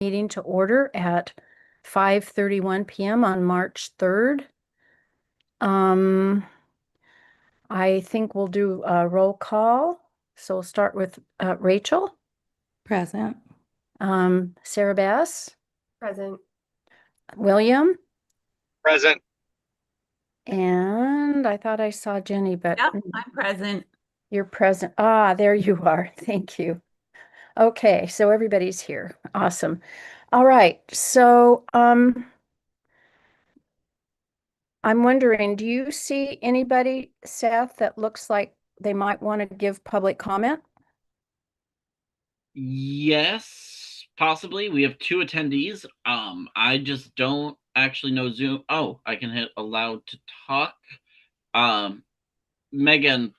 Meeting to order at 5:31 p.m. on March 3rd. I think we'll do a roll call. So we'll start with Rachel, Present. Sarah Bass, Present. William, Present. and I thought I saw Jenny, but Yep, I'm present. you're present. Ah, there you are. Thank you. Okay, so everybody's here. Awesome. All right. So I'm wondering, do you see anybody, Seth, that looks like they might want to give public comment? Yes, possibly. We have two attendees. I just don't actually know Zoom. Oh, I can hit allowed to talk. Um, Megan,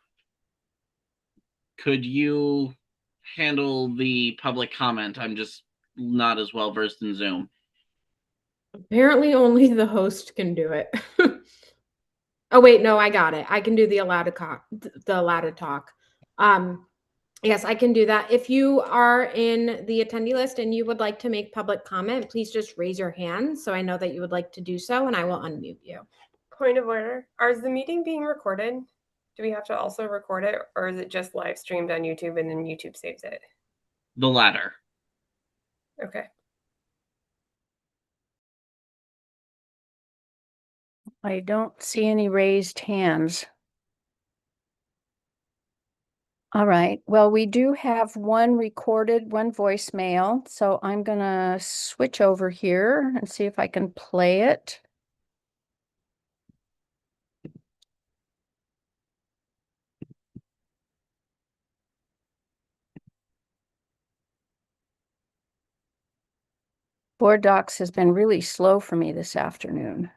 could you handle the public comment? I'm just not as well versed in Zoom. Apparently only the host can do it. Oh wait, no, I got it. I can do the allowed to talk. Yes, I can do that. If you are in the attendee list and you would like to make public comment, please just raise your hand so I know that you would like to do so, and I will unmute you. Point of order. Is the meeting being recorded? Do we have to also record it, or is it just live streamed on YouTube and then YouTube saves it? The latter. Okay. I don't see any raised hands. All right. Well, we do have one recorded, one voicemail. So I'm going to switch over here and see if I can play it. Board Docs has been really slow for me this afternoon.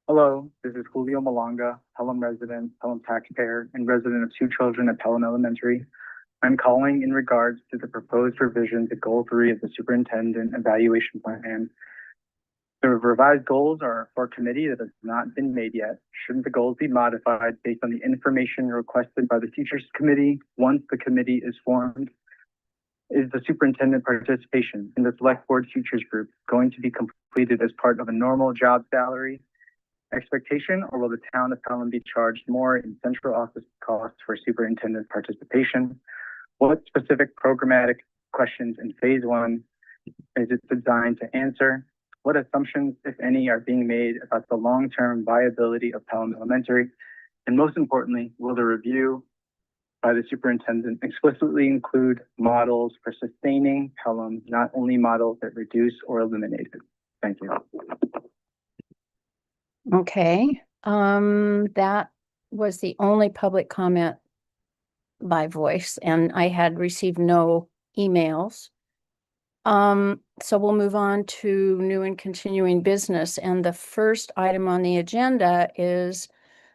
Hello, this is Julio Malanga, Pelham resident, Pelham taxpayer, and resident of two children at Pelham Elementary. I'm calling in regards to the proposed revision to Goal 3 of the Superintendent Evaluation Plan. The revised goals are for a committee that has not been made yet. Shouldn't the goals be modified based on the information requested by the Teachers Committee once the committee is formed? Is the superintendent participation in the Select Board Teachers Group going to be completed as part of a normal job salary expectation, or will the town of Pelham be charged more in central office costs for superintendent participation? What specific programmatic questions in phase 1 is it designed to answer? What assumptions, if any, are being made about the long-term viability of Pelham Elementary? And most importantly, will the review by the superintendent explicitly include models for sustaining Pelham, not only models that reduce or eliminate it? Thank you. Okay. That was the only public comment by voice, and I had received no emails. So we'll move on to new and continuing business. And the first item on the agenda is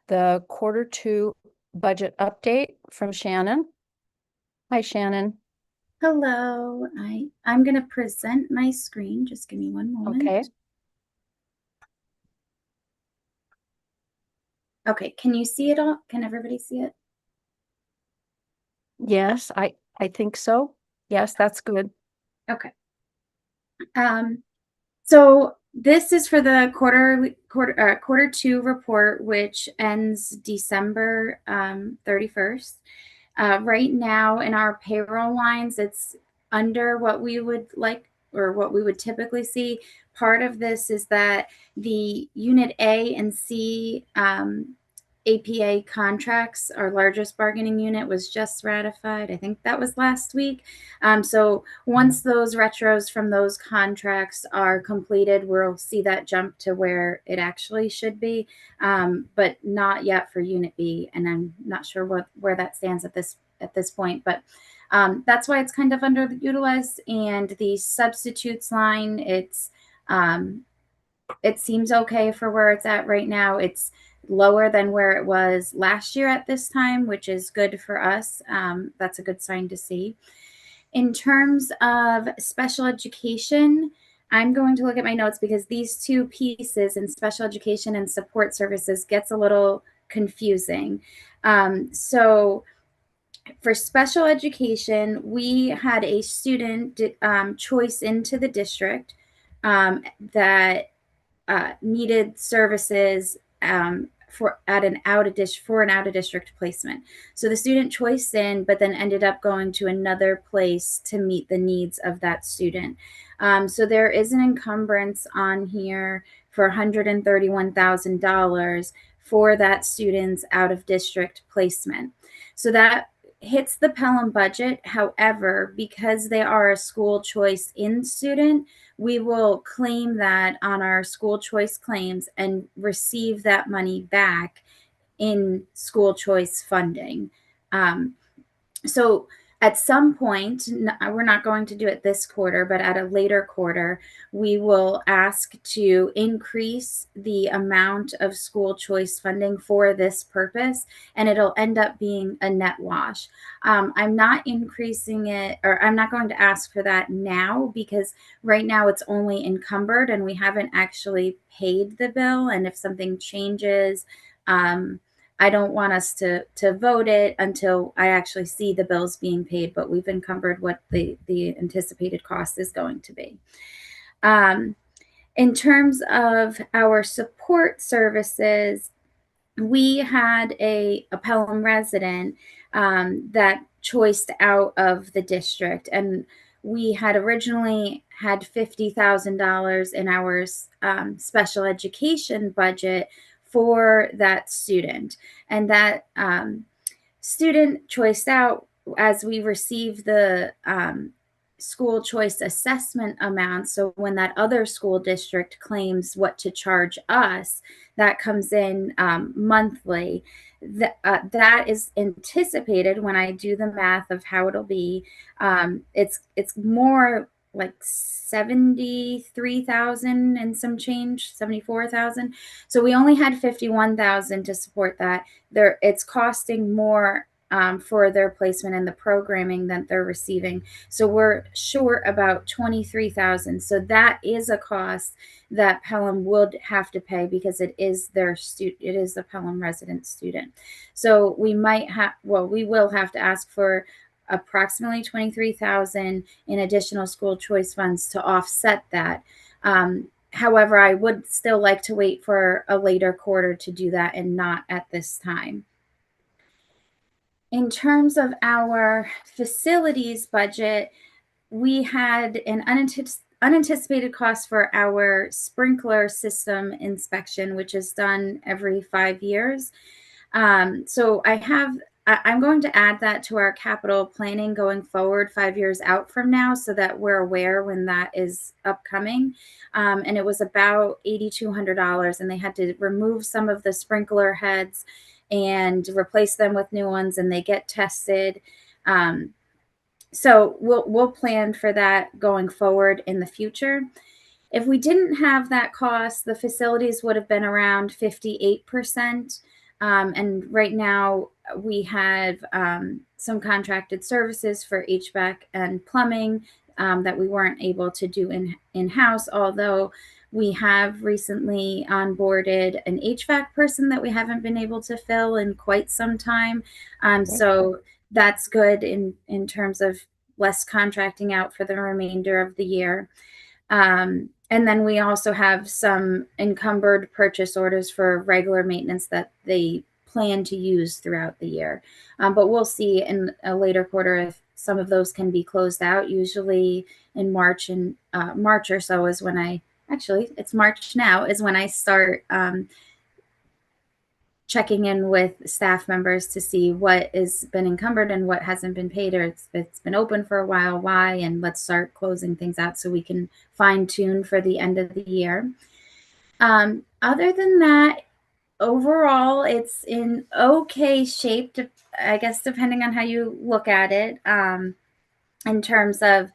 the Q2 budget update from Shannon. Hi, Shannon. Hello. I'm going to present my screen. Just give me one moment. Okay. Okay, can you see it all? Can everybody see it? Yes, I think so. Yes, that's good. Okay. So this is for the quarter two report, which ends December 31st. Right now in our payroll lines, it's under what we would like or what we would typically see. Part of this is that the Unit A and C APA contracts, our largest bargaining unit, was just ratified. I think that was last week. So once those retros from those contracts are completed, we'll see that jump to where it actually should be, but not yet for Unit B. And I'm not sure where that stands at this point, but that's why it's kind of underutilized. And the substitutes line, it seems okay for where it's at right now. It's lower than where it was last year at this time, which is good for us. That's a good sign to see. In terms of special education, I'm going to look at my notes because these two pieces in special education and support services gets a little confusing. So For special education, we had a student choice into the district that needed services for an out of district placement. So the student choiced in, but then ended up going to another place to meet the needs of that student. So there is an encumbrance on here for $131,000 for that student's out of district placement. So that hits the Pelham budget. However, because they are a school choice in student, we will claim that on our school choice claims and receive that money back in school choice funding. So at some point, we're not going to do it this quarter, but at a later quarter, we will ask to increase the amount of school choice funding for this purpose, and it'll end up being a net wash. I'm not increasing it, or I'm not going to ask for that now because right now it's only encumbered and we haven't actually paid the bill. And if something changes, I don't want us to vote it until I actually see the bills being paid, but we've encumbered what the anticipated cost is going to be. In terms of our support services, we had a Pelham resident that choiced out of the district, and we had originally had $50,000 in our special education budget for that student, and that student choiced out as we receive the school choice assessment amount. So when that other school district claims what to charge us, that comes in monthly. That is anticipated when I do the math of how it'll be. It's more like 73,000 and some change, 74,000. So we only had 51,000 to support that. It's costing more for their placement in the programming that they're receiving. So we're short about 23,000. So that is a cost that Pelham would have to pay because it is their student. It is a Pelham resident student. So we will have to ask for approximately 23,000 in additional school choice funds to offset that. However, I would still like to wait for a later quarter to do that and not at this time. In terms of our facilities budget, we had an unanticipated cost for our sprinkler system inspection, which is done every 5 years. So I'm going to add that to our capital planning going forward 5 years out from now so that we're aware when that is upcoming. And it was about $8,200, and they had to remove some of the sprinkler heads and replace them with new ones, and they get tested. So we'll plan for that going forward in the future. If we didn't have that cost, the facilities would have been around 58%. And right now we have some contracted services for HVAC and plumbing that we weren't able to do in-house, although we have recently onboarded an HVAC person that we haven't been able to fill in quite some time. So that's good in terms of less contracting out for the remainder of the year. And then we also have some encumbered purchase orders for regular maintenance that they plan to use throughout the year. But we'll see in a later quarter if some of those can be closed out. Usually in March or so is when it's March now, is when I start checking in with staff members to see what has been encumbered and what hasn't been paid, or it's been open for a while, why, and let's start closing things out so we can fine tune for the end of the year. Other than that, overall, it's in okay shape, I guess, depending on how you look at it, in terms of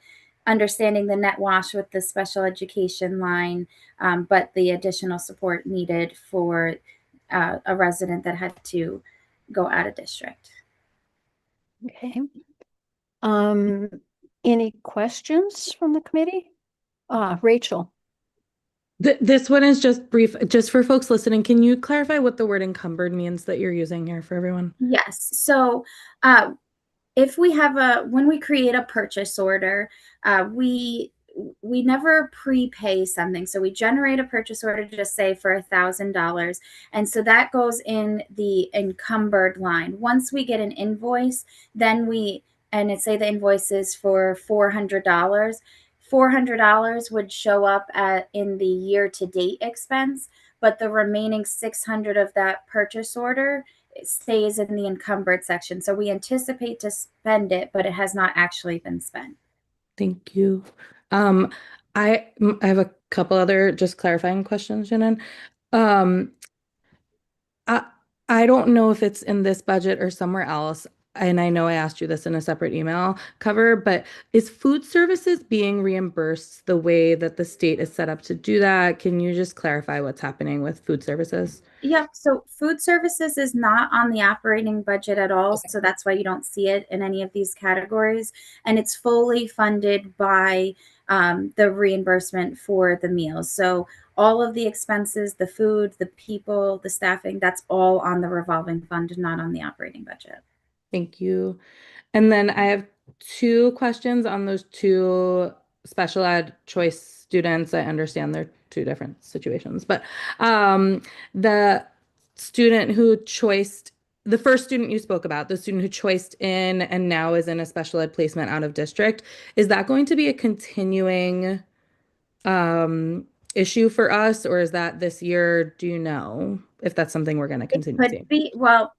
understanding the net wash with the special education line, but the additional support needed for a resident that had to go out of district. Okay. Any questions from the committee? Rachel. This one is just brief, just for folks listening. Can you clarify what the word encumbered means that you're using here for everyone? Yes. So if we have when we create a purchase order, we never prepay something. So we generate a purchase order, just say for $1,000. And so that goes in the encumbered line. Once we get an invoice, then and it say the invoice is for $400. $400 would show up in the year-to-date expense, but the remaining $600 of that purchase order stays in the encumbered section. So we anticipate to spend it, but it has not actually been spent. Thank you. Um, I have a couple other just clarifying questions, Shannon. Um, I I don't know if it's in this budget or somewhere else, and I know I asked you this in a separate email cover, but is food services being reimbursed the way that the state is set up to do that? Can you just clarify what's happening with food services? Yep. So food services is not on the operating budget at all. So that's why you don't see it in any of these categories. And it's fully funded by the reimbursement for the meals. So all of the expenses, the food, the people, the staffing, that's all on the revolving fund and not on the operating budget. Thank you. And then I have two questions on those two special ed choice students. I understand they're two different situations, but the student who choiced, the first student you spoke about, the student who choiced in and now is in a special ed placement out of district, is that going to be a continuing issue for us, or is that this year? Do you know if that's something we're going to continue Could seeing? be, well,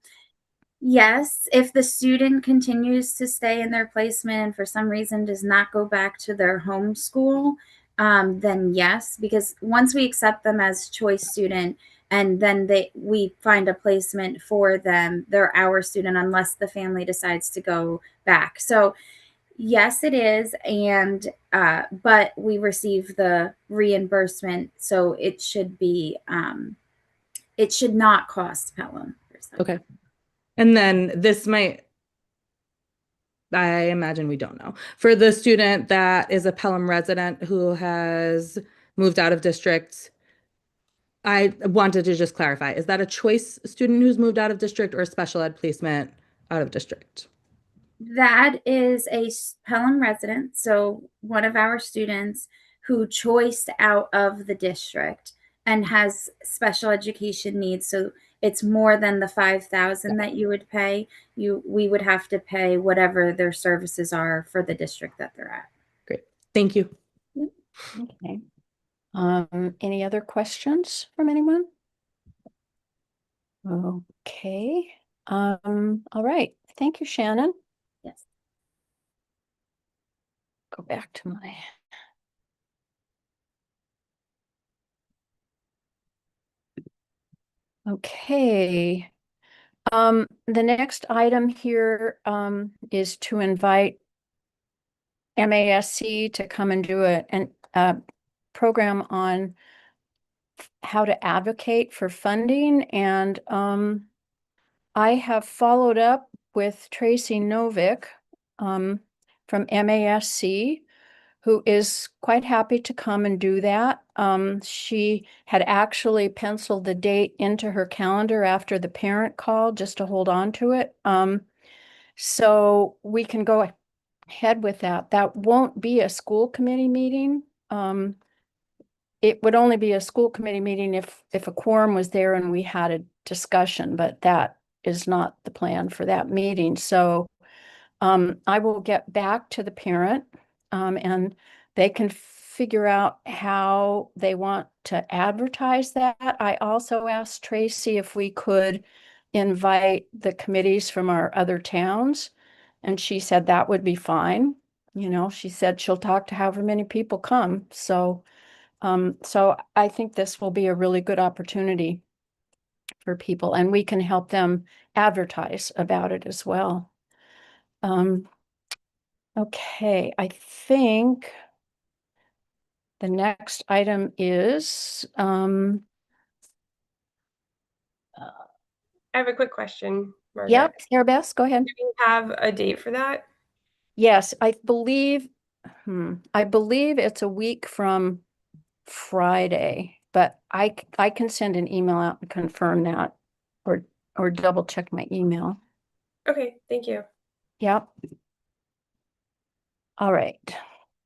yes, if the student continues to stay in their placement and for some reason does not go back to their home school, then yes, because once we accept them as choice student and then we find a placement for them, they're our student unless the family decides to go back. So yes, it is, and but we receive the reimbursement, so it should be it should not cost Pelham. Okay. And then this might, I imagine we don't know. For the student that is a Pelham resident who has moved out of district, I wanted to just clarify, is that a choice student who's moved out of district or a special ed placement out of district? That is a Pelham resident, so one of our students who choiced out of the district and has special education needs. So it's more than the 5,000 that you would pay. We would have to pay whatever their services are for the district that they're at. Great. Thank you. Okay. Any other questions from anyone? Okay. All right. Thank you, Shannon. Yes. Go back to my. Okay. The next item here is to invite MASC to come and do a program on how to advocate for funding. And I have followed up with Tracy Novick from MASC, who is quite happy to come and do that. She had actually penciled the date into her calendar after the parent call just to hold on to it. So we can go ahead with that. That won't be a school committee meeting. It would only be a school committee meeting if a quorum was there and we had a discussion, but that is not the plan for that meeting. So I will get back to the parent and they can figure out how they want to advertise that. I also asked Tracy if we could invite the committees from our other towns, and she said that would be fine. You know, she said she'll talk to however many people come. So I think this will be a really good opportunity for people, and we can help them advertise about it as well. Okay, I think the next item is I have a quick question, Margaret. yep, Sarah Beth, go ahead. Do we have a date for that? Yes, I believe it's a week from Friday, but I can send an email out and confirm that or double check my email. Okay, thank you. Yep. All right.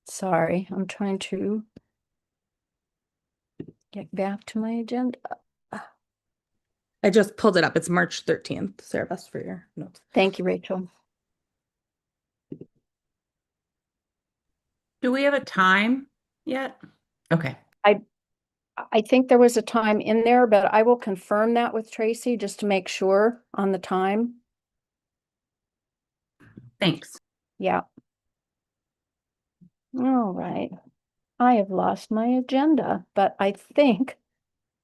Sorry, I'm trying to get back to my agenda. I just pulled it up. It's March 13th. Sarah, best for your notes. Thank you, Rachel. Do we have a time yet? Okay. I think there was a time in there, but I will confirm that with Tracy just to make sure on the time. Thanks. Yeah. All right. I have lost my agenda, but I think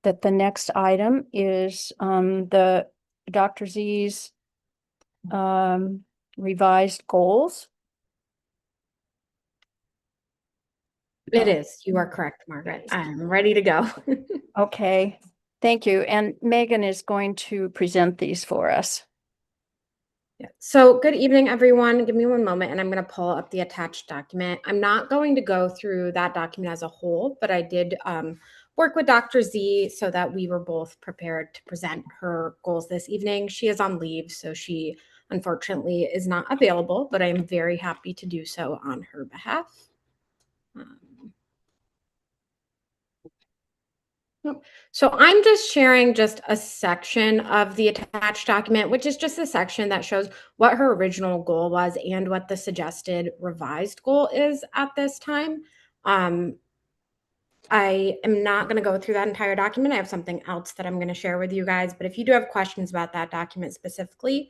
that the next item is the Dr. Z's revised goals. It is. You are correct, Margaret. I'm ready to go. Okay, thank you. And Megan is going to present these for us. Yeah. So good evening, everyone. Give me one moment and I'm going to pull up the attached document. I'm not going to go through that document as a whole, but I did work with Dr. Z so that we were both prepared to present her goals this evening. She is on leave, so she unfortunately is not available, but I am very happy to do so on her behalf. So I'm just sharing just a section of the attached document, which is just a section that shows what her original goal was and what the suggested revised goal is at this time. I am not going to go through that entire document. I have something else that I'm going to share with you guys, but if you do have questions about that document specifically,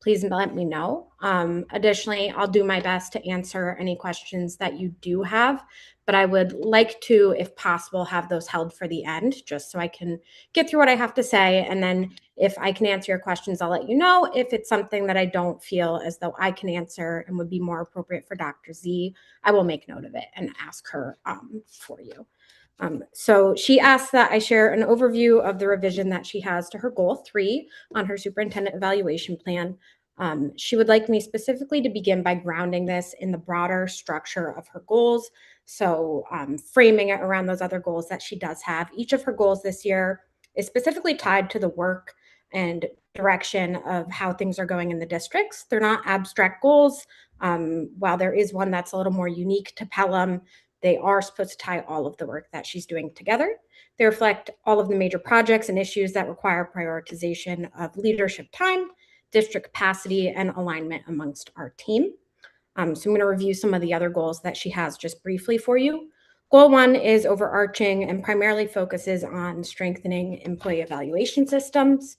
please let me know. Additionally, I'll do my best to answer any questions that you do have, but I would like to, if possible, have those held for the end, just so I can get through what I have to say. And then if I can answer your questions, I'll let you know. If it's something that I don't feel as though I can answer and would be more appropriate for Dr. Z, I will make note of it and ask her for you. So she asked that I share an overview of the revision that she has to her goal 3 on her superintendent evaluation plan. She would like me specifically to begin by grounding this in the broader structure of her goals. So framing it around those other goals that she does have. Each of her goals this year is specifically tied to the work and direction of how things are going in the districts. They're not abstract goals. While there is one that's a little more unique to Pelham, they are supposed to tie all of the work that she's doing together. They reflect all of the major projects and issues that require prioritization of leadership time, district capacity, and alignment amongst our team. So I'm going to review some of the other goals that she has just briefly for you. Goal 1 is overarching and primarily focuses on strengthening employee evaluation systems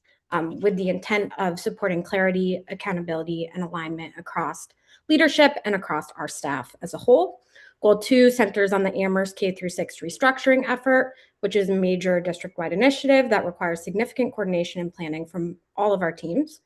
with the intent of supporting clarity, accountability, and alignment across leadership and across our staff as a whole. Goal 2 centers on the Amherst K-6 restructuring effort, which is a major district-wide initiative that requires significant coordination and planning from all of our teams.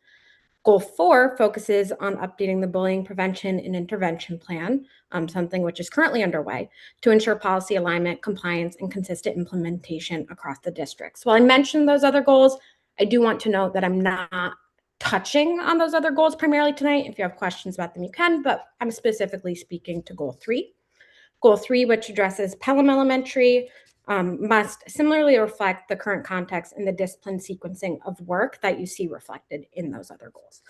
Goal 4 focuses on updating the bullying prevention and intervention plan, something which is currently underway, to ensure policy alignment, compliance, and consistent implementation across the districts. While I mentioned those other goals, I do want to note that I'm not touching on those other goals primarily tonight. If you have questions about them, you can, but I'm specifically speaking to Goal 3. Goal 3, which addresses Pelham Elementary, must similarly reflect the current context and the discipline sequencing of work that you see reflected in those other goals.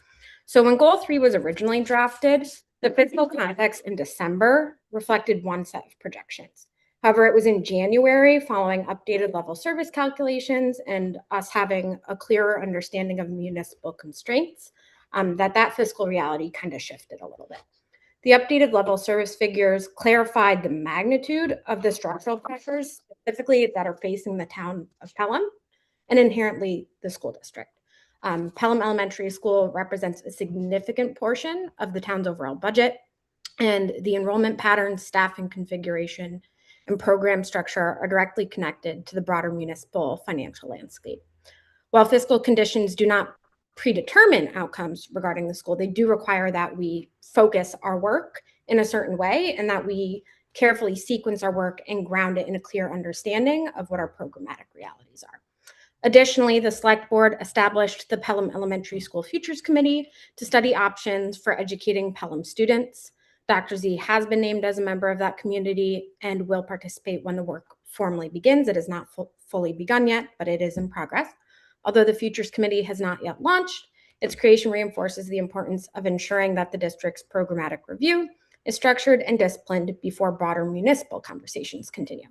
So when Goal 3 was originally drafted, the fiscal context in December reflected one set of projections. However, it was in January, following updated level service calculations and us having a clearer understanding of municipal constraints, that fiscal reality kind of shifted a little bit. The updated level service figures clarified the magnitude of the structural pressures, specifically that are facing the town of Pelham and inherently the school district. Pelham Elementary School represents a significant portion of the town's overall budget, and the enrollment patterns, staffing configuration, and program structure are directly connected to the broader municipal financial landscape. While fiscal conditions do not predetermine outcomes regarding the school, they do require that we focus our work in a certain way and that we carefully sequence our work and ground it in a clear understanding of what our programmatic realities are. Additionally, the Select Board established the Pelham Elementary School Futures Committee to study options for educating Pelham students. Dr. Z has been named as a member of that community and will participate when the work formally begins. It has not fully begun yet, but it is in progress. Although the Futures Committee has not yet launched, Its creation reinforces the importance of ensuring that the district's programmatic review is structured and disciplined before broader municipal conversations continue.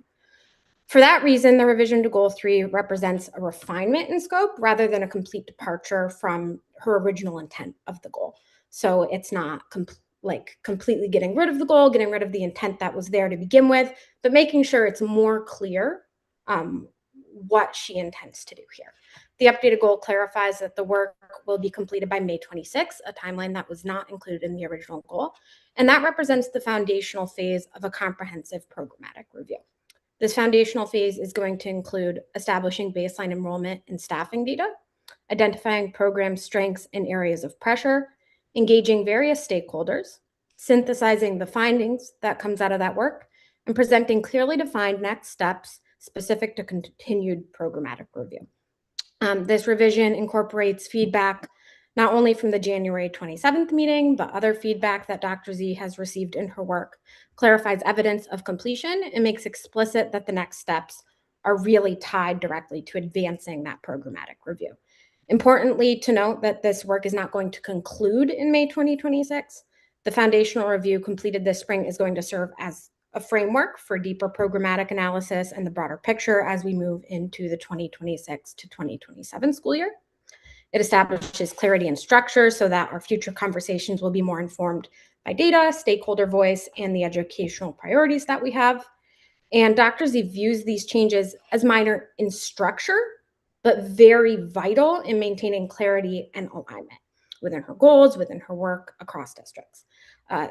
For that reason, the revision to Goal 3 represents a refinement in scope rather than a complete departure from her original intent of the goal. So it's not completely getting rid of the goal, getting rid of the intent that was there to begin with, but making sure it's more clear what she intends to do here. The updated goal clarifies that the work will be completed by May 26, a timeline that was not included in the original goal, and that represents the foundational phase of a comprehensive programmatic review. This foundational phase is going to include establishing baseline enrollment and staffing data, identifying program strengths and areas of pressure, engaging various stakeholders, synthesizing the findings that comes out of that work, and presenting clearly defined next steps specific to continued programmatic review. This revision incorporates feedback not only from the January 27th meeting, but other feedback that Dr. Z has received in her work, clarifies evidence of completion, and makes explicit that the next steps are really tied directly to advancing that programmatic review. Importantly, to note that this work is not going to conclude in May 2026. The foundational review completed this spring is going to serve as a framework for deeper programmatic analysis and the broader picture as we move into the 2026 to 2027 school year. It establishes clarity and structure so that our future conversations will be more informed by data, stakeholder voice, and the educational priorities that we have. And Dr. Z views these changes as minor in structure, but very vital in maintaining clarity and alignment within her goals, within her work across districts.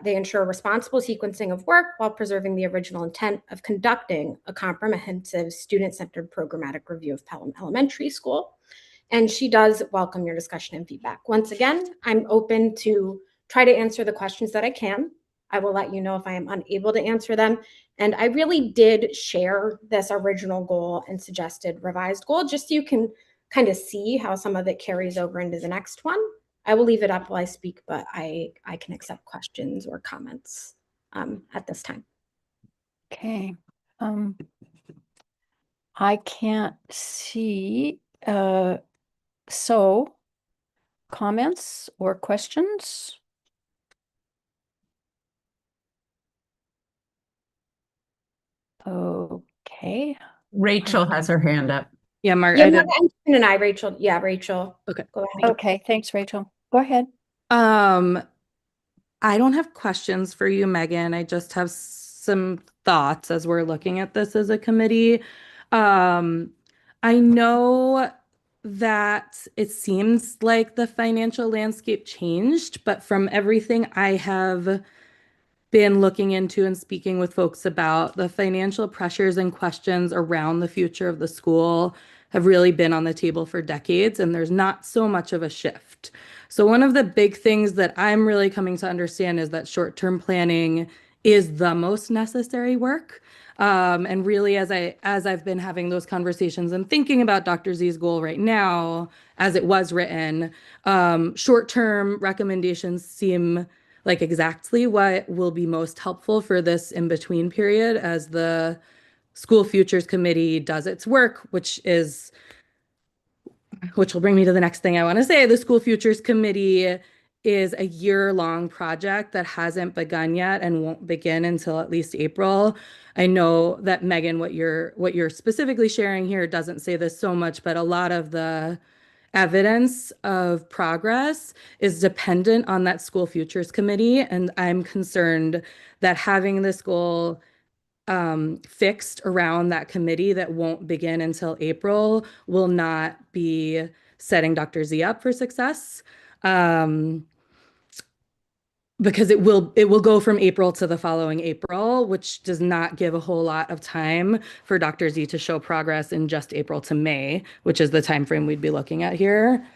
They ensure responsible sequencing of work while preserving the original intent of conducting a comprehensive student-centered programmatic review of Pelham Elementary School. And she does welcome your discussion and feedback. Once again, I'm open to try to answer the questions that I can. I will let you know if I am unable to answer them. And I really did share this original goal and suggested revised goal, just so you can kind of see how some of it carries over into the next one. I will leave it up while I speak, but I can accept questions or comments at this time. Okay. I can't see, so comments or questions? Okay. Rachel has her hand up. Yeah, Mark, Yeah, I did. and I, Rachel. Yeah, Rachel. Okay. Go ahead. Okay, thanks, Rachel. Go ahead. I don't have questions for you, Megan. I just have some thoughts as we're looking at this as a committee. I know that it seems like the financial landscape changed, but from everything I have been looking into and speaking with folks about, the financial pressures and questions around the future of the school have really been on the table for decades, and there's not so much of a shift. So one of the big things that I'm really coming to understand is that short-term planning is the most necessary work. And really, as I've been having those conversations and thinking about Dr. Z's goal right now, as it was written, short-term recommendations seem like exactly what will be most helpful for this in-between period as the School Futures Committee does its work, which will bring me to the next thing I want to say. The School Futures Committee is a year-long project that hasn't begun yet and won't begin until at least April. I know that Megan, what you're specifically sharing here doesn't say this so much, but a lot of the evidence of progress is dependent on that School Futures Committee. And I'm concerned that having this goal fixed around that committee that won't begin until April will not be setting Dr. Z up for success. Because it will go from April to the following April, which does not give a whole lot of time for Dr. Z to show progress in just April to May, which is the time frame we'd be looking at here.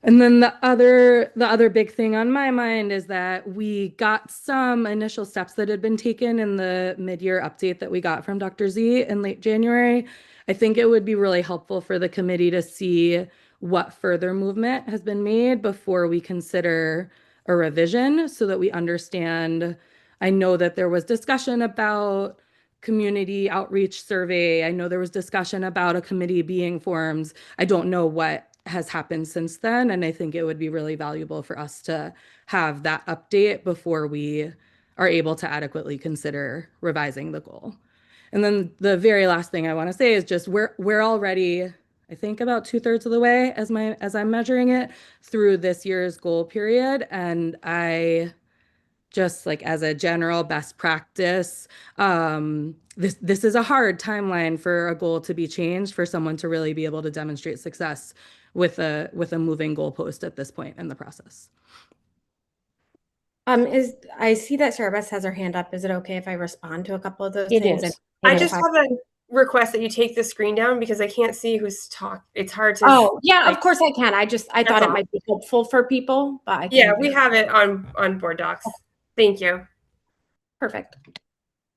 And then the other big thing on my mind is that we got some initial steps that had been taken in the mid-year update that we got from Dr. Z in late January. I think it would be really helpful for the committee to see what further movement has been made before we consider a revision so that we understand. I know that there was discussion about community outreach survey. I know there was discussion about a committee being formed. I don't know what has happened since then. And I think it would be really valuable for us to have that update before we are able to adequately consider revising the goal. And then the very last thing I want to say is just we're already, I think, about 2/3 of the way as I'm measuring it through this year's goal period. And I just like as a general best practice, this is a hard timeline for a goal to be changed for someone to really be able to demonstrate success with a moving goalpost at this point in the process. I see that Sarah Beth has her hand up. Is it okay if I respond to a couple of those It things? is. I just have a request that you take the screen down because I can't see who's talking. It's hard to. Oh, yeah, of course I can. I thought it all. might be helpful for people, but I Yeah, can we have it on board docs. Thank you. Perfect.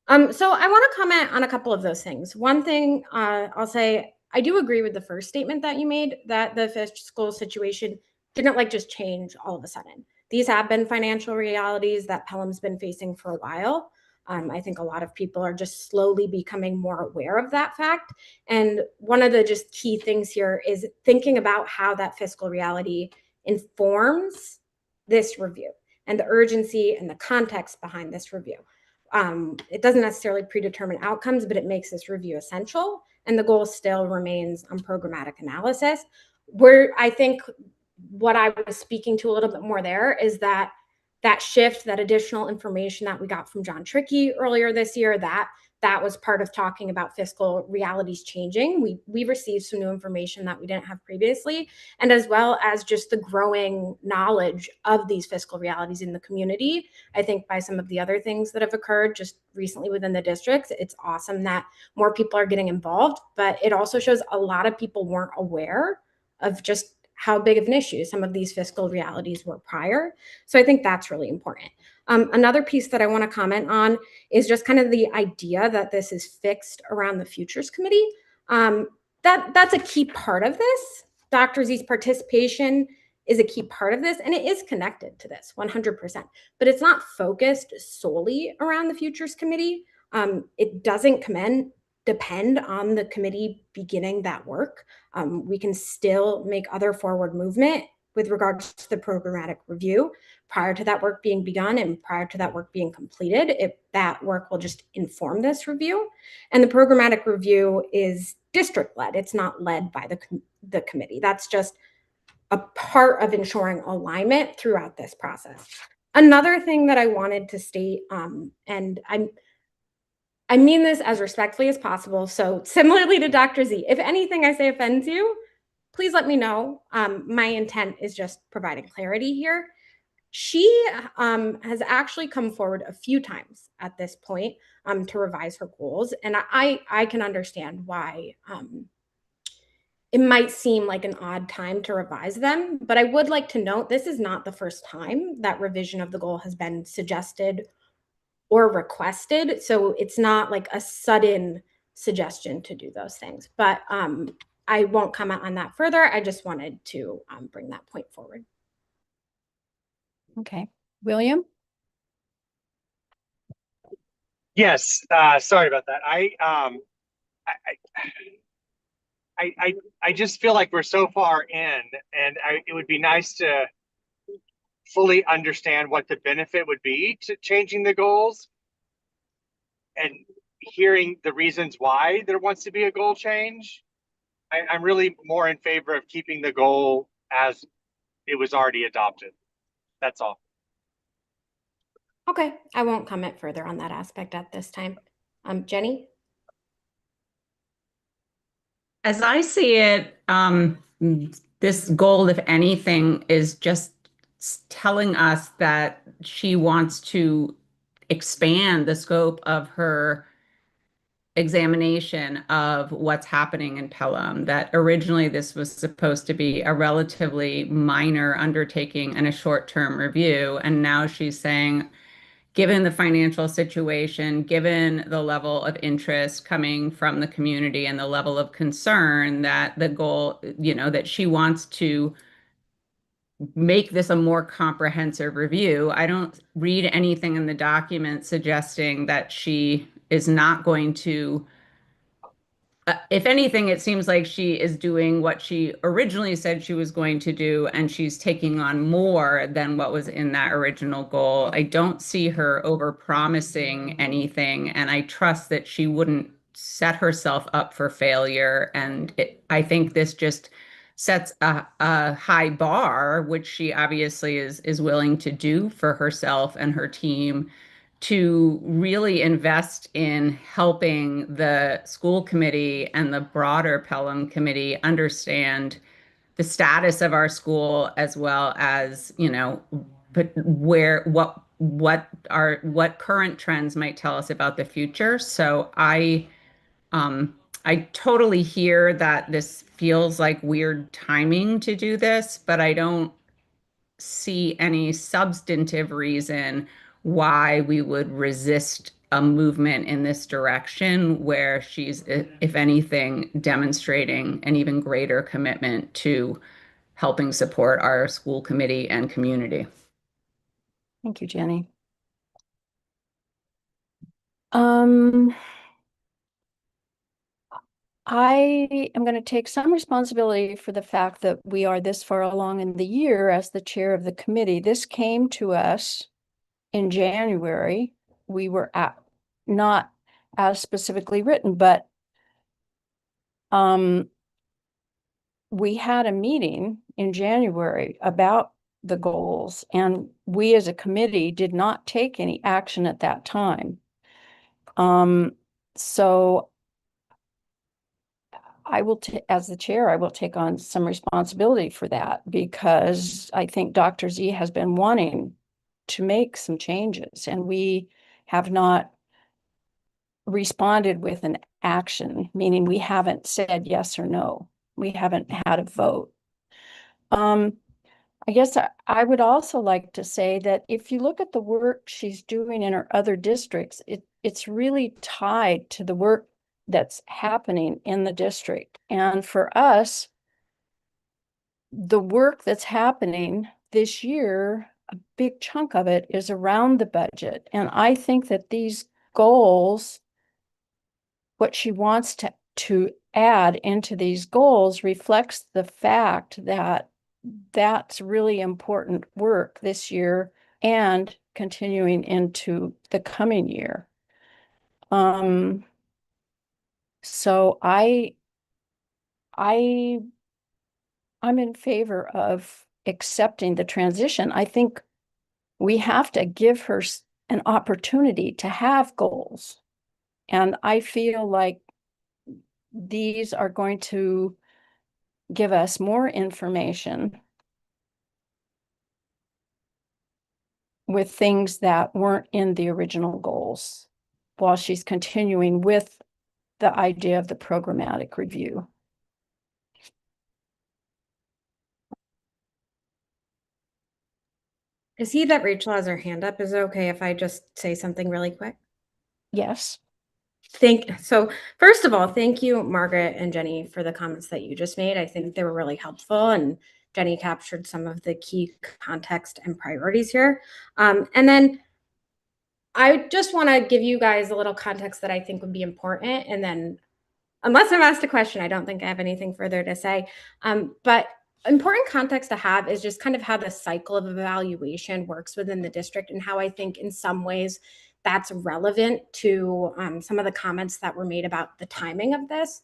So I want to comment on a couple of those things. One thing I'll say, I do agree with the first statement that you made that the fiscal situation didn't like just change all of a sudden. These have been financial realities that Pelham's been facing for a while. I think a lot of people are just slowly becoming more aware of that fact. And one of the just key things here is thinking about how that fiscal reality informs this review and the urgency and the context behind this review. It doesn't necessarily predetermine outcomes, but it makes this review essential. And the goal still remains on programmatic analysis. Where I think what I was speaking to a little bit more there is that shift, that additional information that we got from John Trickey earlier this year, that was part of talking about fiscal realities changing. We received some new information that we didn't have previously, and as well as just the growing knowledge of these fiscal realities in the community. I think by some of the other things that have occurred just recently within the districts, it's awesome that more people are getting involved, but it also shows a lot of people weren't aware of just how big of an issue some of these fiscal realities were prior. So I think that's really important. Another piece that I want to comment on is just kind of the idea that this is fixed around the Futures Committee. That's a key part of this. Dr. Z's participation is a key part of this, and it is connected to this 100%, but it's not focused solely around the Futures Committee. It doesn't depend on the committee beginning that work. We can still make other forward movement with regards to the programmatic review prior to that work being begun and prior to that work being completed. That work will just inform this review. And the programmatic review is district-led. It's not led by the committee. That's just a part of ensuring alignment throughout this process. Another thing that I wanted to state, and I mean this as respectfully as possible. So similarly to Dr. Z, if anything I say offends you, please let me know. My intent is just providing clarity here. She has actually come forward a few times at this point to revise her goals. And I can understand why it might seem like an odd time to revise them. But I would like to note this is not the first time that revision of the goal has been suggested or requested. So it's not like a sudden suggestion to do those things. But I won't comment on that further. I just wanted to bring that point forward. Okay. William? Yes, sorry about that. I just feel like we're so far in, and it would be nice to fully understand what the benefit would be to changing the goals and hearing the reasons why there wants to be a goal change. I'm really more in favor of keeping the goal as it was already adopted. That's all. Okay, I won't comment further on that aspect at this time. Jenny? As I see it, this goal, if anything, is just telling us that she wants to expand the scope of her examination of what's happening in Pelham, that originally this was supposed to be a relatively minor undertaking and a short-term review. And now she's saying, given the financial situation, given the level of interest coming from the community and the level of concern, that the goal, that she wants to make this a more comprehensive review. I don't read anything in the document suggesting that she is not going to if anything, it seems like she is doing what she originally said she was going to do, and she's taking on more than what was in that original goal. I don't see her overpromising anything, and I trust that she wouldn't set herself up for failure. And I think this just sets a high bar, which she obviously is willing to do for herself and her team, to really invest in helping the school committee and the broader Pelham committee understand the status of our school, as well as, but what current trends might tell us about the future. So I totally hear that this feels like weird timing to do this, but I don't see any substantive reason why we would resist a movement in this direction, where she's, if anything, demonstrating an even greater commitment to helping support our school committee and community. Thank you, Jenny. I am going to take some responsibility for the fact that we are this far along in the year as the chair of the committee. This came to us in January. We were not as specifically written, but we had a meeting in January about the goals, and we as a committee did not take any action at that time. So I will, as the chair, I will take on some responsibility for that, because I think Dr. Z has been wanting to make some changes, and we have not responded with an action, meaning we haven't said yes or no. We haven't had a vote. I guess I would also like to say that if you look at the work she's doing in her other districts, it's really tied to the work that's happening in the district. And for us, the work that's happening this year, a big chunk of it is around the budget. And I think that these goals, what she wants to add into these goals, reflects the fact that that's really important work this year and continuing into the coming year. So I'm in favor of accepting the transition. I think we have to give her an opportunity to have goals. And I feel like these are going to give us more information with things that weren't in the original goals, while she's continuing with the idea of the programmatic review. I see that Rachel has her hand up. Is it okay if I just say something really quick? Yes. So first of all, thank you, Margaret and Jenny, for the comments that you just made. I think they were really helpful, and Jenny captured some of the key context and priorities here. And then I just want to give you guys a little context that I think would be important. And then, unless I'm asked a question, I don't think I have anything further to say. But important context to have is just kind of how the cycle of evaluation works within the district, and how I think in some ways that's relevant to some of the comments that were made about the timing of this,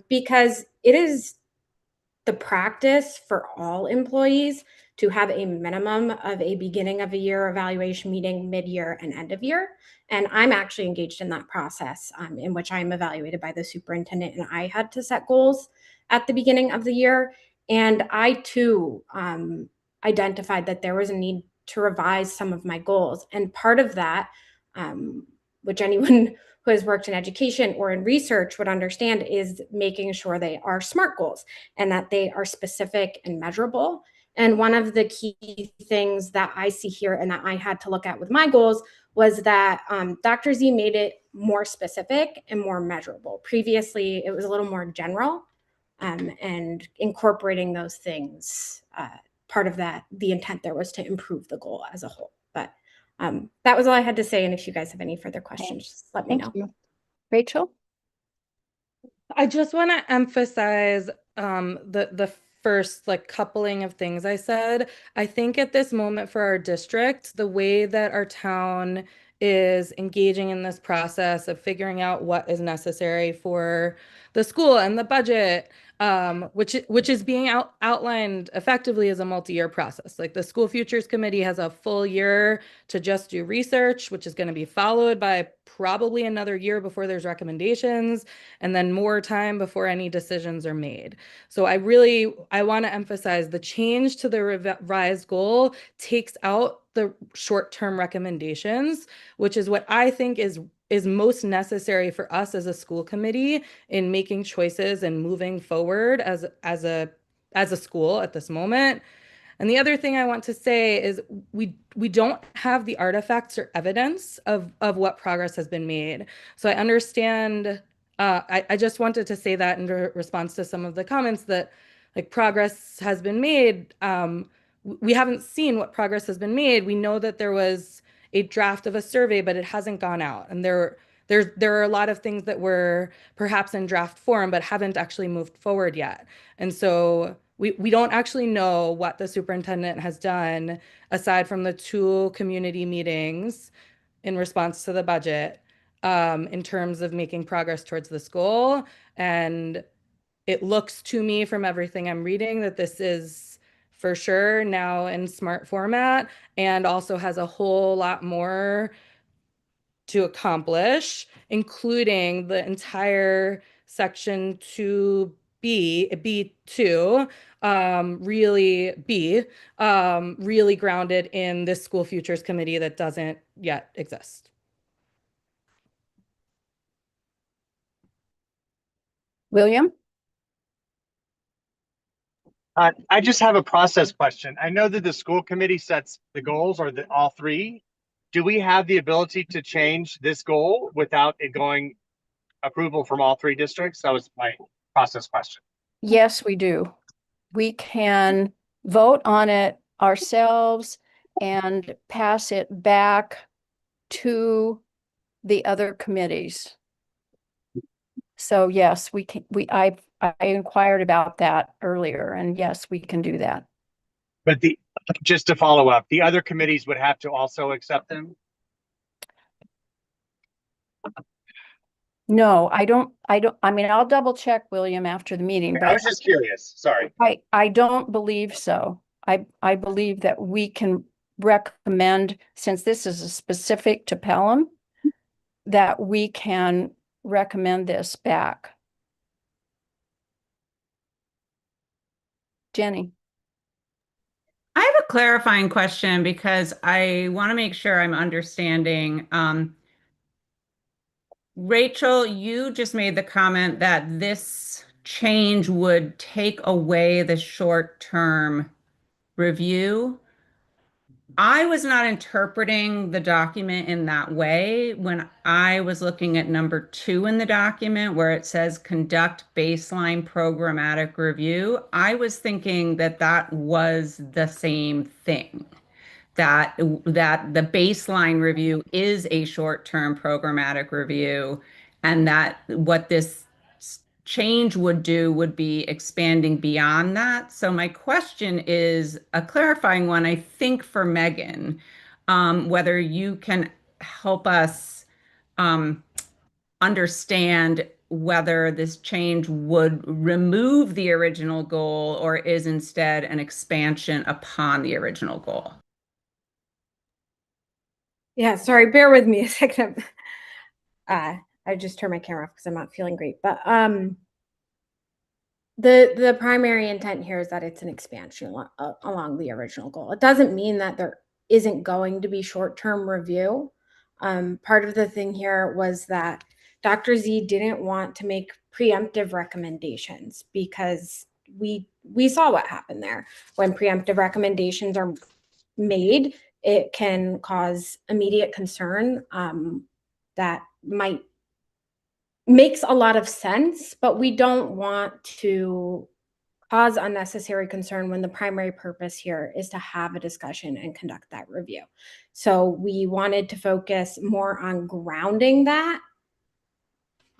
because it is the practice for all employees to have a minimum of a beginning of a year evaluation meeting, mid-year, and end of year. And I'm actually engaged in that process, in which I'm evaluated by the superintendent, and I had to set goals at the beginning of the year. And I too identified that there was a need to revise some of my goals. And part of that, which anyone who has worked in education or in research would understand, is making sure they are SMART goals and that they are specific and measurable. And one of the key things that I see here and that I had to look at with my goals was that Dr. Z made it more specific and more measurable. Previously, it was a little more general, and incorporating those things, part of that, the intent there was to improve the goal as a whole. But that was all I had to say. And if you guys have any further questions, just let me know. Thank you. Rachel? I just want to emphasize the first like coupling of things I said. I think at this moment for our district, the way that our town is engaging in this process of figuring out what is necessary for the school and the budget, which is being outlined effectively as a multi-year process. Like the School Futures Committee has a full year to just do research, which is going to be followed by probably another year before there's recommendations, and then more time before any decisions are made. So I want to emphasize the change to the revised goal takes out the short-term recommendations, which is what I think is most necessary for us as a school committee in making choices and moving forward as a school at this moment. And the other thing I want to say is we don't have the artifacts or evidence of what progress has been made. So I understand. I just wanted to say that in response to some of the comments that like progress has been made. We haven't seen what progress has been made. We know that there was a draft of a survey, but it hasn't gone out, and there are a lot of things that were perhaps in draft form but haven't actually moved forward yet. And so we don't actually know what the superintendent has done aside from the 2 community meetings in response to the budget, in terms of making progress towards this goal. And it looks to me from everything I'm reading that this is for sure now in smart format and also has a whole lot more to accomplish, including the entire section 2B, B2, really grounded in this School Futures Committee that doesn't yet exist. William? I just have a process question. I know that the school committee sets the goals, or all 3. Do we have the ability to change this goal without it going approval from all 3 districts? That was my process question. Yes, we do. We can vote on it ourselves and pass it back to the other committees. So yes, we can, I inquired about that earlier, and yes, we can do that. But just to follow up, the other committees would have to also accept them? No, I mean, I'll double check, William, after the meeting, I but was just curious. Sorry. I don't believe so. I believe that we can recommend, since this is a specific to Pelham, that we can recommend this back. Jenny? I have a clarifying question because I want to make sure I'm understanding. Rachel, you just made the comment that this change would take away the short-term review. I was not interpreting the document in that way when I was looking at number 2 in the document where it says conduct baseline programmatic review. I was thinking that that was the same thing, that the baseline review is a short-term programmatic review, and that what this change would do would be expanding beyond that. So my question is a clarifying one, I think, for Megan, whether you can help us understand whether this change would remove the original goal or is instead an expansion upon the original goal. Yeah, sorry, bear with me a second. I just turned my camera off because I'm not feeling great. But the primary intent here is that it's an expansion along the original goal. It doesn't mean that there isn't going to be short-term review. Part of the thing here was that Dr. Z didn't want to make preemptive recommendations because we saw what happened there. When preemptive recommendations are made, it can cause immediate concern that makes a lot of sense, but we don't want to cause unnecessary concern when the primary purpose here is to have a discussion and conduct that review. So we wanted to focus more on grounding that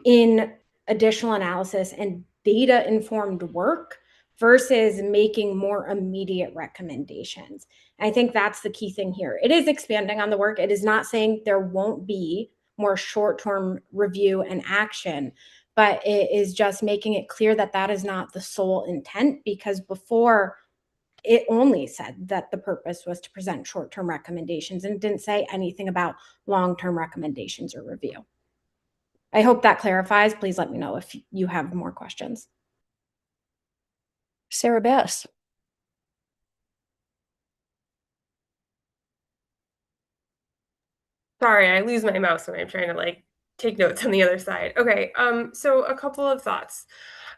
in additional analysis and data informed work versus making more immediate recommendations. And I think that's the key thing here. It is expanding on the work. It is not saying there won't be more short-term review and action, but it is just making it clear that that is not the sole intent, because before it only said that the purpose was to present short-term recommendations and didn't say anything about long-term recommendations or review. I hope that clarifies. Please let me know if you have more questions. Sarah Bess. Sorry, I lose my mouse when I'm trying to like take notes on the other side. Okay, so a couple of thoughts.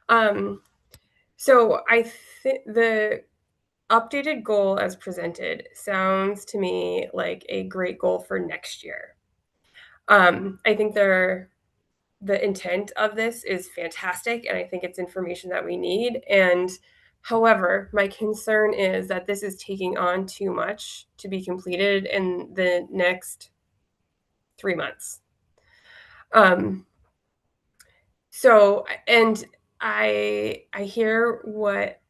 So I think the updated goal as presented sounds to me like a great goal for next year. I think the intent of this is fantastic, and I think it's information that we need. And however, my concern is that this is taking on too much to be completed in the next 3 months. So, and I hear what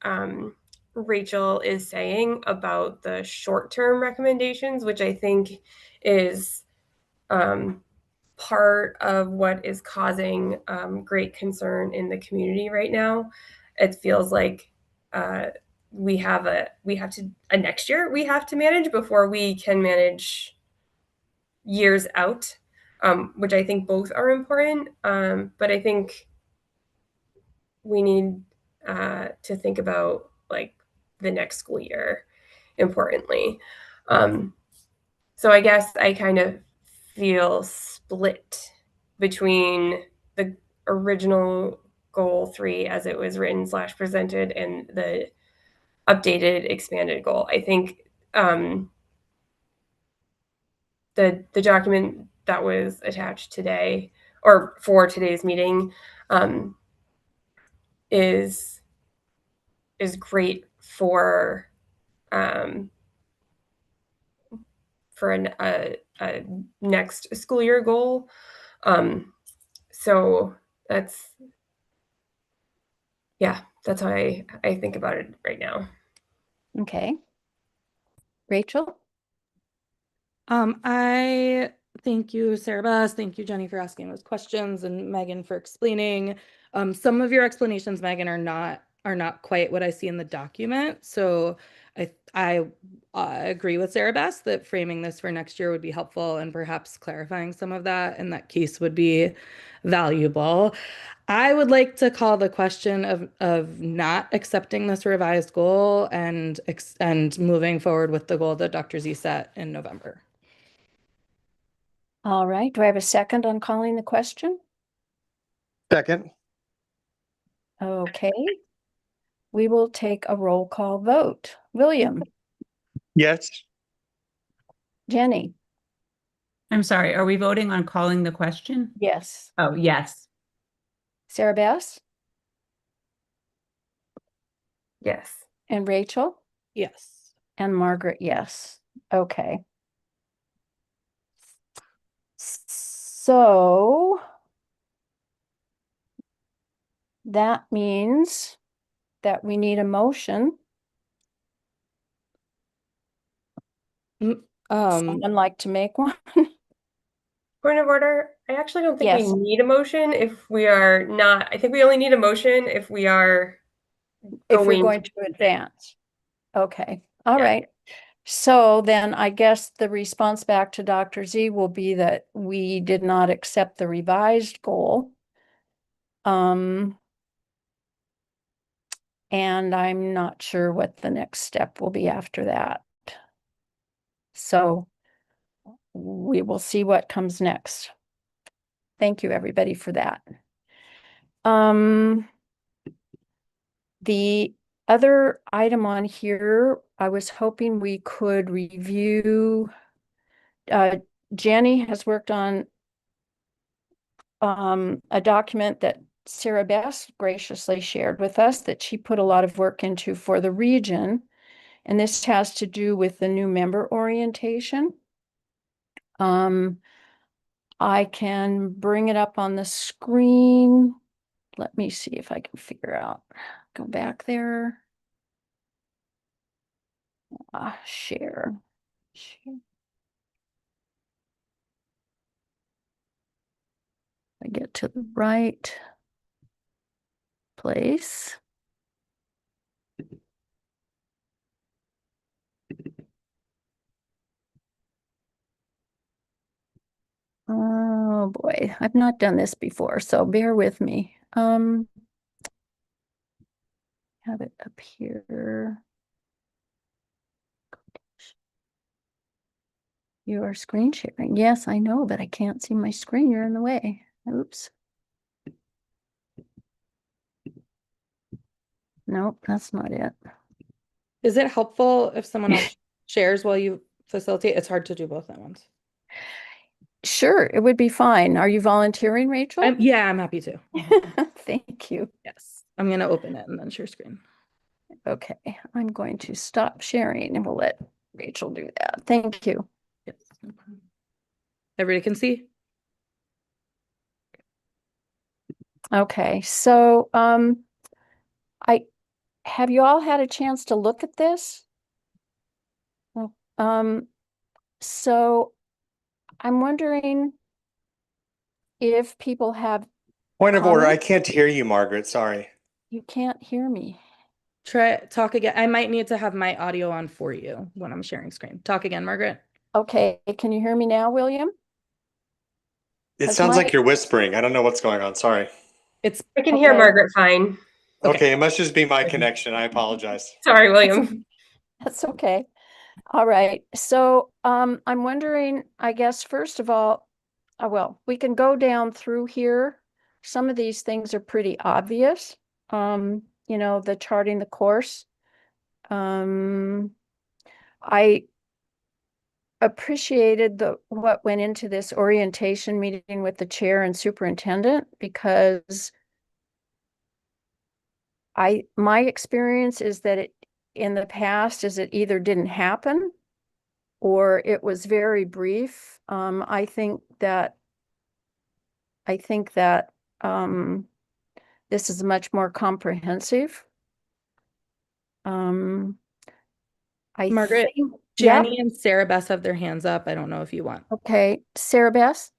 Rachel is saying about the short-term recommendations, which I think is part of what is causing great concern in the community right now. It feels like we have a next year we have to manage before we can manage years out, which I think both are important. But I think we need to think about like the next school year importantly. So I guess I kind of feel split between the original goal 3 as it was written / presented and the updated expanded goal. I think the document that was attached today or for today's meeting is great for a next school year goal. So that's how I think about it right now. Okay. Rachel? I thank you, Sarah Bess. Thank you, Jenny, for asking those questions, and Megan for explaining. Some of your explanations, Megan, are not quite what I see in the document. So I agree with Sarah Bess that framing this for next year would be helpful, and perhaps clarifying some of that in that case would be valuable. I would like to call the question of not accepting this revised goal and moving forward with the goal that Dr. Z set in November. All right. Do I have a second on calling the question? Second. Okay. We will take a roll call vote. William? Yes. Jenny? I'm sorry, are we voting on calling the question? Yes. Oh, yes. Sarah Bess? Yes. And Rachel? Yes. And Margaret, yes. Okay. So that means that we need a motion. Someone like to make one? Point of order. I actually don't think Yes. we need a motion if we are not. I think we only need a motion if we are If we're going to advance. Okay. All right. So then I guess the response back to Dr. Z will be that we did not accept the revised goal. And I'm not sure what the next step will be after that. So we will see what comes next. Thank you, everybody, for that. The other item on here, I was hoping we could review. Jenny has worked on a document that Sarah Bess graciously shared with us that she put a lot of work into for the region. And this has to do with the new member orientation. I can bring it up on the screen. let me see if I can figure out. Go back there. Share. Share. I get to the right place. Oh boy, I've not done this before, so bear with me. Have it up here. You are screen sharing. Yes, I know, but I can't see my screen. You're in the way. Oops. Nope, that's not it. Is it helpful if someone else shares while you facilitate? It's hard to do both at once. Sure, it would be fine. Are you volunteering, Rachel? Yeah, I'm happy to. Thank you. Yes, I'm going to open it and then share screen. Okay, I'm going to stop sharing and we'll let Rachel do that. Thank you. Yes, no problem. Everybody can see? Okay, so have you all had a chance to look at this? So I'm wondering if people have Point of order. I comments. can't hear you, Margaret. Sorry. You can't hear me. Talk again. I might need to have my audio on for you when I'm sharing screen. Talk again, Margaret. Okay, can you hear me now, William? It 'Cause sounds like you're whispering. I don't know what's going on. Sorry. I can hear Okay. Margaret fine. Okay, it must just be my connection. I apologize. Sorry, William. That's okay. All right. So I'm wondering, I guess, first of all, well, we can go down through here. Some of these things are pretty obvious. You know, the charting the course. I appreciated what went into this orientation meeting with the chair and superintendent because my experience is that it in the past is it either didn't happen or it was very brief. I think that this is much more comprehensive. Margaret, think, Jenny and Sarah Bess have their hands up. I don't know if you want. Okay, Sarah Bess.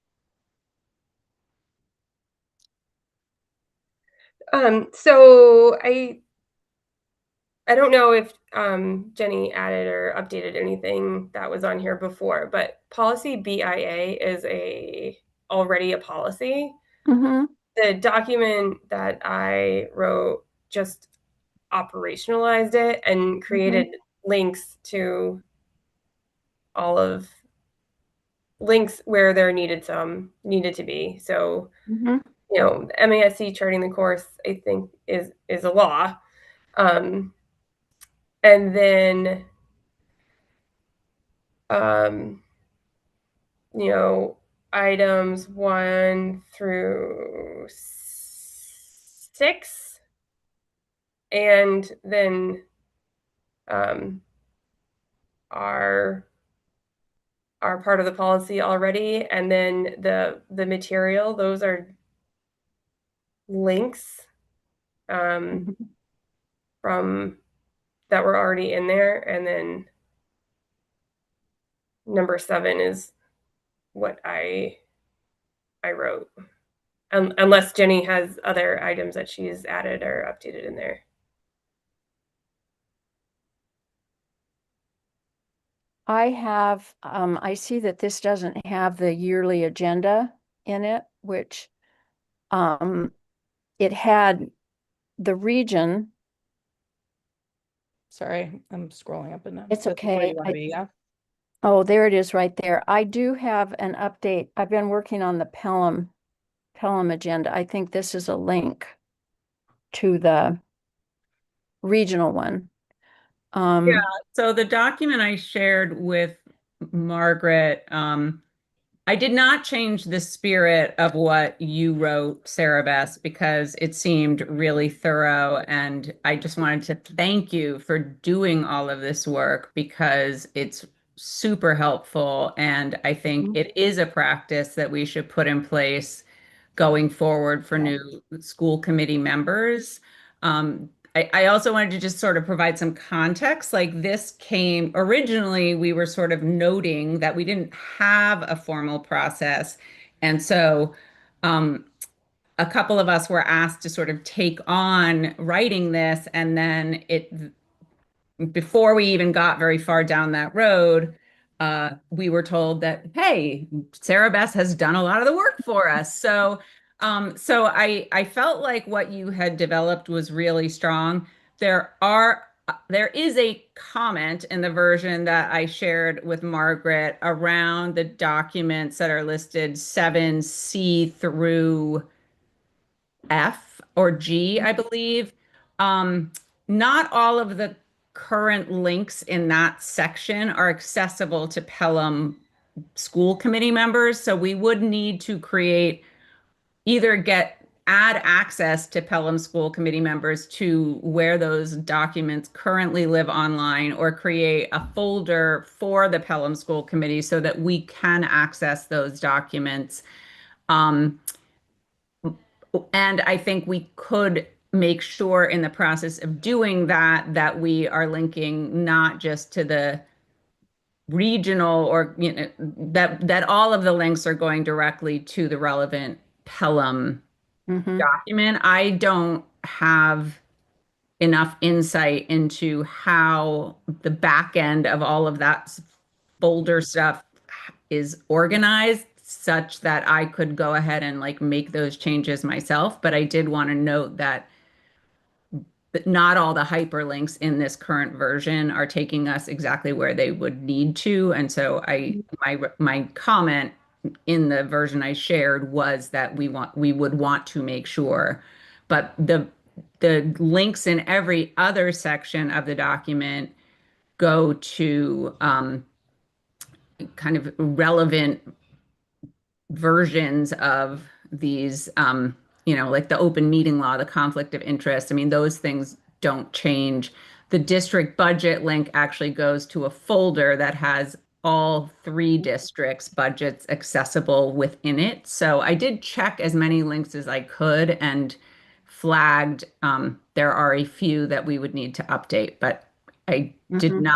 So I don't know if Jenny added or updated anything that was on here before, but policy BIA is already a policy. Mm-hmm. The document that I wrote just operationalized it and created links to all of links where there needed to be. So you know, MASC charting the course, I think is a law. And then you know, items 1 through 6, and then are part of the policy already, and then the material, those are links from that were already in there, and then number 7 is what I wrote, unless Jenny has other items that she's added or updated in there. I have, I see that this doesn't have the yearly agenda in it, which it had the region. Sorry, I'm scrolling up and down. It's That's where okay. you want to be, yeah? Oh, there it is right there. I do have an update. I've been working on the Pelham agenda. I think this is a link to the regional one. Yeah, so the document I shared with Margaret, I did not change the spirit of what you wrote, Sarah Bess, because it seemed really thorough. And I just wanted to thank you for doing all of this work because it's super helpful. And I think it is a practice that we should put in place going forward for new school committee members. I also wanted to just sort of provide some context. Like this came originally, we were sort of noting that we didn't have a formal process. And so a couple of us were asked to sort of take on writing this. And then before we even got very far down that road, we were told that, hey, Sarah Bess has done a lot of the work for us. So I felt like what you had developed was really strong. There is a comment in the version that I shared with Margaret around the documents that are listed 7C through F or G, I believe. Not all of the current links in that section are accessible to Pelham school committee members. So we would need to add access to Pelham school committee members to where those documents currently live online, or create a folder for the Pelham school committee so that we can access those documents. And I think we could make sure in the process of doing that we are linking not just to the regional, or that all of the links are going directly to the relevant Pelham document. I don't have enough insight into how the back end of all of that folder stuff is organized, such that I could go ahead and like make those changes myself. But I did want to note that not all the hyperlinks in this current version are taking us exactly where they would need to. And so my comment in the version I shared was that we would want to make sure. But the links in every other section of the document go to kind of relevant versions of these, like the open meeting law, the conflict of interest. I mean, those things don't change. The district budget link actually goes to a folder that has all 3 districts' budgets accessible within it. So I did check as many links as I could and flagged there are a few that we would need to update, but I didn't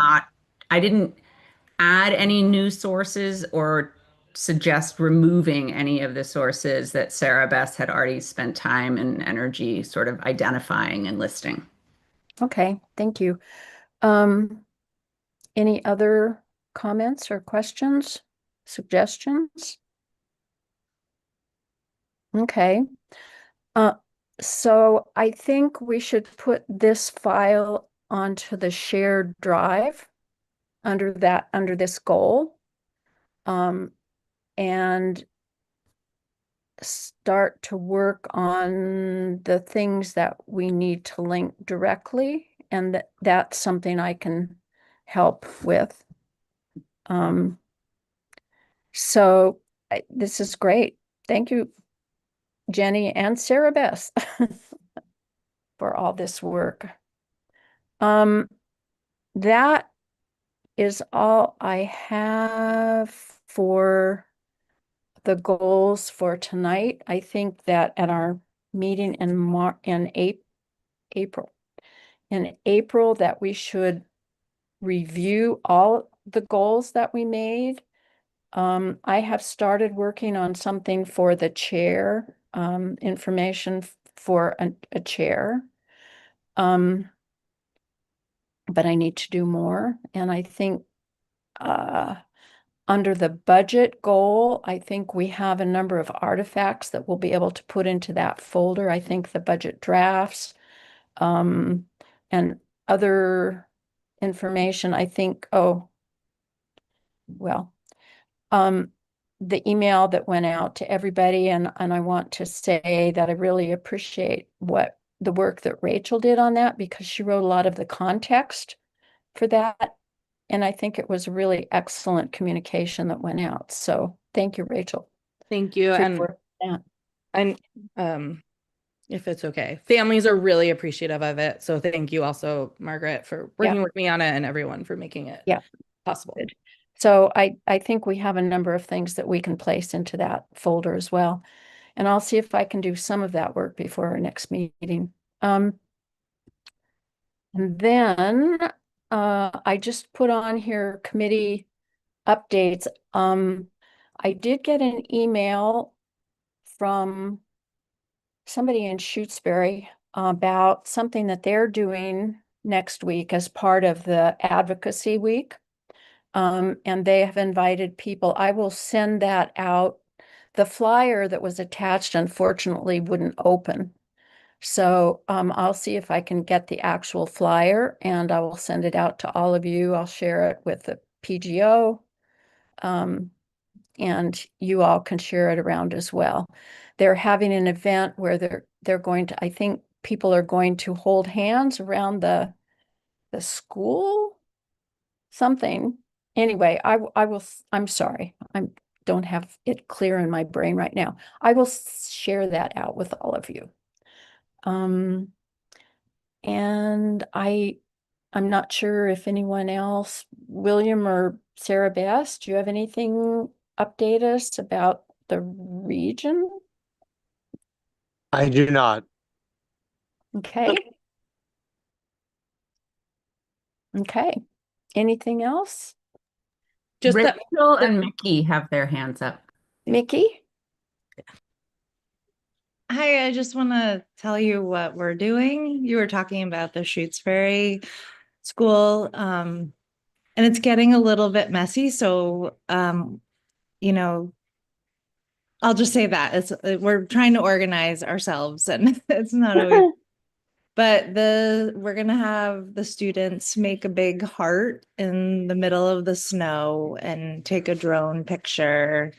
add any new sources or suggest removing any of the sources that Sarah Bess had already spent time and energy sort of identifying and listing. Okay, thank you. Any other comments or questions, suggestions? Okay. So I think we should put this file onto the shared drive under this goal. And start to work on the things that we need to link directly, and that's something I can help with. So this is great. Thank you, Jenny and Sarah Bess, for all this work. That is all I have for the goals for tonight. I think that at our meeting in April, that we should review all the goals that we made. I have started working on something for the chair, information for a chair. But I need to do more. And I think under the budget goal, I think we have a number of artifacts that we'll be able to put into that folder. I think the budget drafts and other information. I think, the email that went out to everybody, and I want to say that I really appreciate the work that Rachel did on that, because she wrote a lot of the context for that. And I think it was really excellent communication that went out. So thank you, Rachel. Thank you. And if it's okay, families are really appreciative of it. So thank you also, Margaret, for working with me on it, and everyone for making it possible. Good. So I think we have a number of things that we can place into that folder as well. And I'll see if I can do some of that work before our next meeting. And then I just put on here committee updates. I did get an email from somebody in Shutesbury about something that they're doing next week as part of the advocacy week. And they have invited people. I will send that out. The flyer that was attached, unfortunately, wouldn't open. So I'll see if I can get the actual flyer and I will send it out to all of you. I'll share it with the PGO. And you all can share it around as well. They're having an event where they're going to, I think people are going to hold hands around the school, something. Anyway, I will, I'm sorry, I don't have it clear in my brain right now. I will share that out with all of you. And I'm not sure if anyone else, William or Sarah Bass, do you have anything update us about the region? I do not. Okay. Okay. Anything else? Just that Rachel and Mickey have their hands up. Mickey? Hi, I just want to tell you what we're doing. You were talking about the Shutesbury School, and it's getting a little bit messy. So, you know, I'll just say that we're trying to organize ourselves, and it's not always. But we're gonna have the students make a big heart in the middle of the snow and take a drone picture,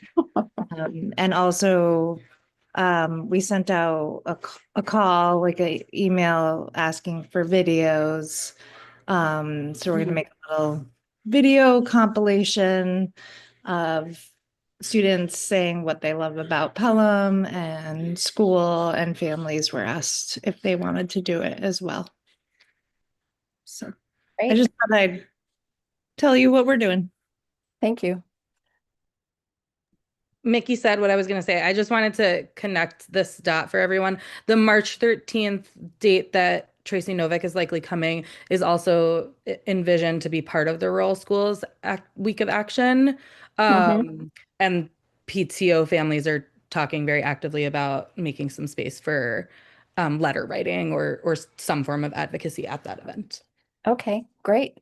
and also. We sent out a call, like a email asking for videos. So we're gonna make a little video compilation of students saying what they love about Pelham, and school and families were asked if they wanted to do it as well. So I just thought I'd tell you what we're doing. Thank you. Mickey said what I was going to say. I just wanted to connect this dot for everyone. The March 13th date that Tracy Novick is likely coming is also envisioned to be part of the Rural Schools Week of Action. And PTO families are talking very actively about making some space for letter writing or some form of advocacy at that event. Okay, great.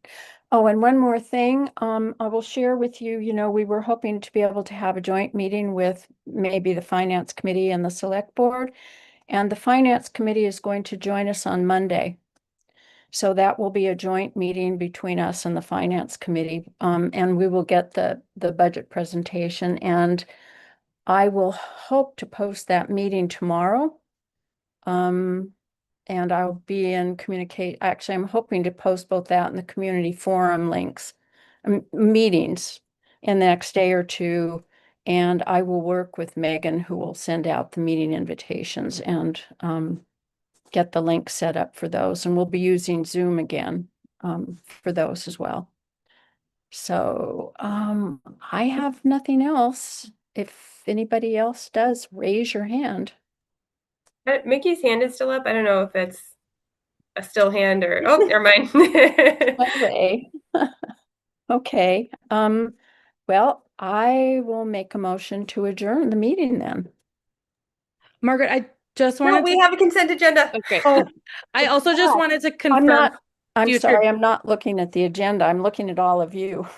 Oh, and one more thing, I will share with you, we were hoping to be able to have a joint meeting with maybe the Finance Committee and the Select Board. And the Finance Committee is going to join us on Monday. So that will be a joint meeting between us and the Finance Committee. And we will get the budget presentation. And I will hope to post that meeting tomorrow. And I'll be in actually, I'm hoping to post both that and the community forum links, meetings in the next day or two. And I will work with Megan, who will send out the meeting invitations and get the link set up for those. And we'll be using Zoom again for those as well. So I have nothing else. If anybody else does, raise your hand. Mickey's hand is still up. I don't know if it's a still hand or never mind. Anyway, okay. Well, I will make a motion to adjourn the meeting then. Margaret, I just wanted we have a consent agenda. Okay. Oh, I also just wanted to confirm. I'm sorry, I'm not looking at the agenda. I'm looking at all of you.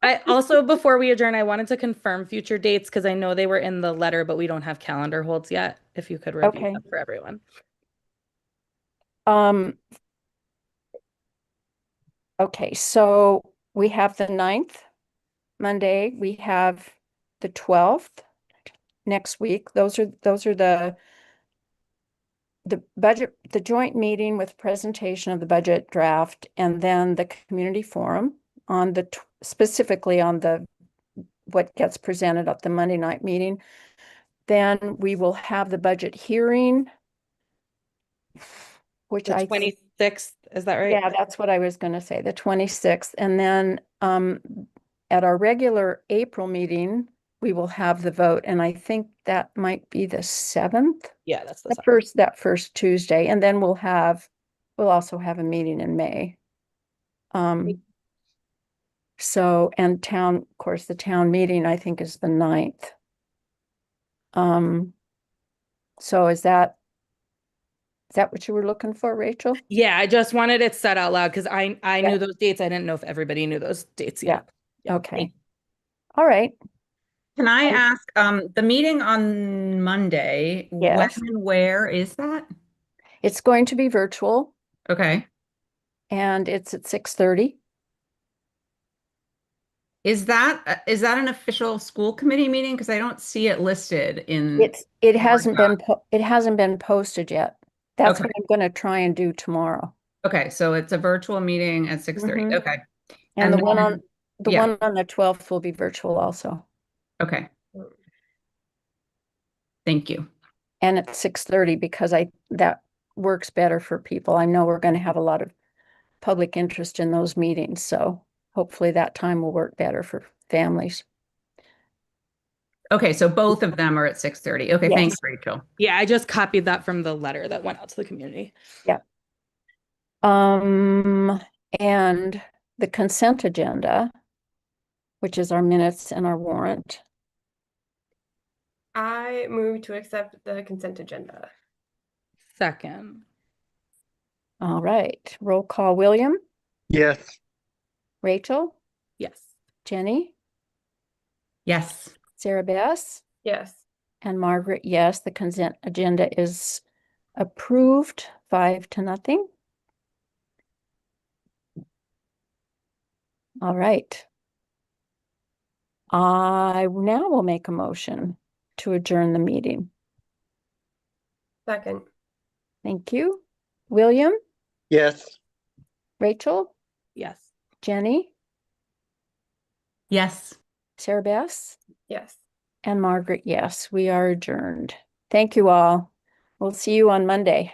I also, before we adjourn, I wanted to confirm future dates because I know they were in the letter, but we don't have calendar holds yet. If you could review them for everyone. Okay, so we have the 9th, Monday. We have the 12th next week. Those are the budget, the joint meeting with presentation of the budget draft, and then the community forum on specifically on what gets presented at the Monday night meeting. Then we will have the budget hearing, which the 26th, is that right? Yeah, that's what I was going to say, the 26th. And then at our regular April meeting, we will have the vote, and I think that might be the 7th. Yeah, that's the The 7th. first Tuesday, and then we'll also have a meeting in May. So, and of course, the town meeting, I think, is the 9th. So is that what you were looking for, Rachel? Yeah, I just wanted it said out loud because I Yeah. knew those dates. I didn't know if everybody knew those dates yet. Yeah. Okay. All right. Can I ask, the meeting on Monday, when Yes. and where is that? It's going to be virtual, Okay. and it's at 6:30. Is that an official school committee meeting? Because I don't see it listed in. It hasn't been posted yet. That's Okay. what I'm going to try and do tomorrow. Okay, so it's a virtual meeting at 6:30. Mhm. Okay. And the one then- on the 12th will be virtual also. Okay. Thank you. And at 6:30 because that works better for people. I know we're going to have a lot of public interest in those meetings, so hopefully that time will work better for families. Okay, so both of them are at 6:30. Okay, Yes. thanks, Rachel. Yeah, I just copied that from the letter that went out to the community. Yeah. And the consent agenda, which is our minutes and our warrant. I move to accept the consent agenda. Second. All right. Roll call. William, Yes. Rachel, Yes. Jenny, Yes. Sarah Bess, Yes. and Margaret. Yes, the consent agenda is approved 5-0. All right. I now will make a motion to adjourn the meeting. Second. Thank you. William, Yes. Rachel, Yes. Jenny, Yes. Sarah Bess, Yes. and Margaret. Yes, we are adjourned. Thank you all. We'll see you on Monday.